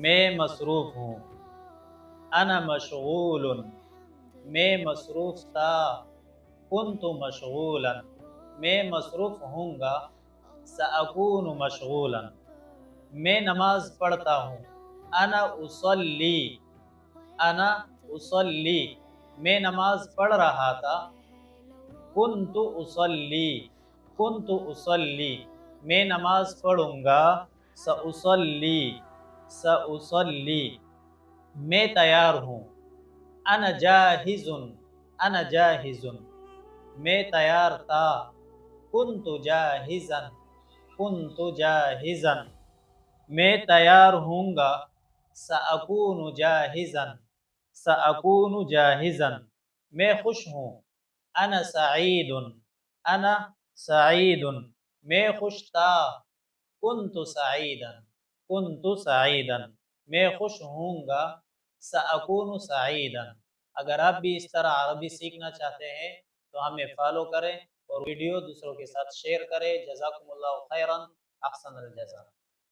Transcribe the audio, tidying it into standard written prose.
میں مصروف ہوں، انا مشغول، میں مصروف تھا، کنت مشغولا، میں مصروف ہوں گا، سأکون مشغولا، میں نماز پڑھتا ہوں، انا اصلی، انا اصلی، میں نماز پڑھ رہا تھا، کنت اصلی، کنت اصلی، میں نماز پڑھوں گا، سأصلی، سأصلی، میں تیار ہوں، انا جاہز، انا جاہز، میں تیار تھا، کنت جاہزا، کنت جاہزا، میں تیار ہوں گا، سأکون جاہزا، سأکون جاہزا، میں خوش ہوں، انا سعید، انا سعید، میں خوش تھا، کنت سعیدا، کنت سعیدا، میں خوش ہوں گا، سأکون سعیدا۔ اگر آپ بھی اس طرح عربی سیکھنا چاہتے ہیں تو ہمیں فالو کریں اور ویڈیو دوسروں کے ساتھ شیئر کریں۔ جزاکم اللہ خیرا، احسن الجزا۔